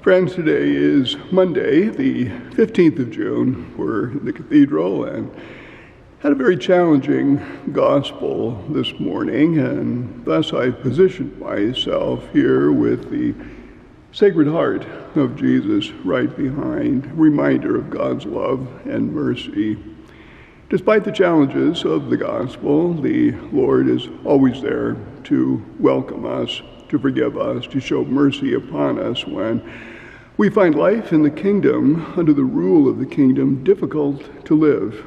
Friends, today is Monday, the 15th of June. We're in the cathedral and had a very challenging gospel this morning, and thus I've positioned myself here with the Sacred Heart of Jesus right behind, reminder of God's love and mercy. Despite the challenges of the gospel, the Lord is always there to welcome us, to forgive us, to show mercy upon us when we find life in the kingdom, under the rule of the kingdom, difficult to live.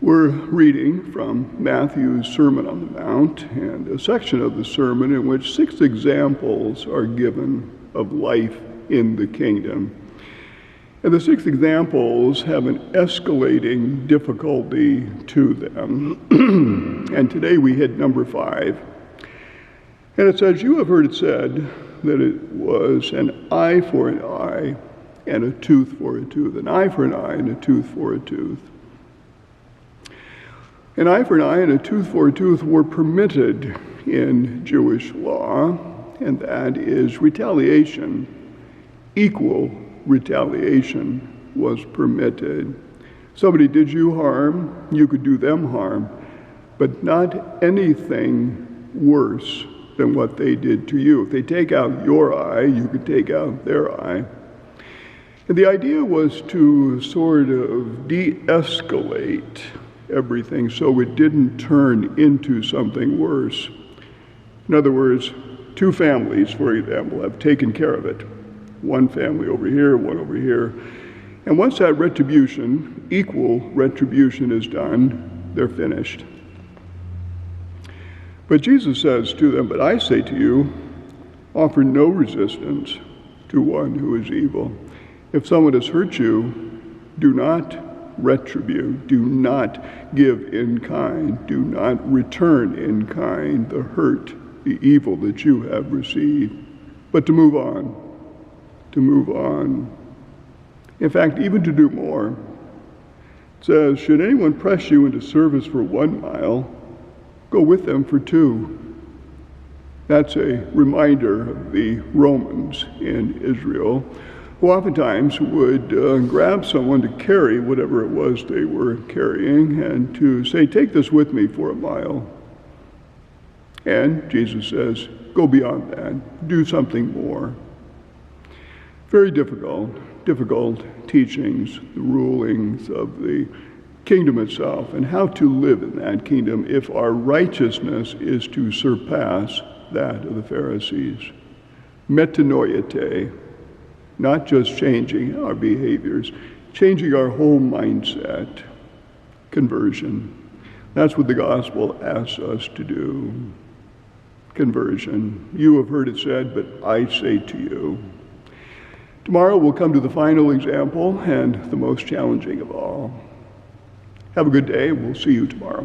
We're reading from Matthew's Sermon on the Mount, and a section of the sermon in which 6 examples are given of life in the kingdom. And the 6 examples have an escalating difficulty to them. And today we hit number 5. And it says, "You have heard it said that it was an eye for an eye and a tooth for a tooth." An eye for an eye and a tooth for a tooth. An eye for an eye and a tooth for a tooth were permitted in Jewish law, and that is retaliation. Equal retaliation was permitted. Somebody did you harm, you could do them harm, but not anything worse than what they did to you. If they take out your eye, you could take out their eye. And the idea was to sort of de-escalate everything so it didn't turn into something worse. In other words, 2 families, for example, have taken care of it. One family over here, one over here. And once that retribution, equal retribution is done, they're finished. But Jesus says to them, "But I say to you, offer no resistance to one who is evil. If someone has hurt you, do not retribute, do not give in kind, do not return in kind the hurt, the evil that you have received, but to move on, to move on." In fact, even to do more. It says, "Should anyone press you into service for 1 mile, go with them for 2. That's a reminder of the Romans in Israel, who oftentimes would grab someone to carry whatever it was they were carrying and to say, "Take this with me for 1 mile." And Jesus says, go beyond that, do something more. Very difficult teachings, the rulings of the kingdom itself, and how to live in that kingdom if our righteousness is to surpass that of the Pharisees. Metanoiete, not just changing our behaviors, changing our whole mindset. Conversion. That's what the gospel asks us to do. Conversion. You have heard it said, but I say to you. Tomorrow we'll come to the final example and the most challenging of all. Have a good day. We'll see you tomorrow.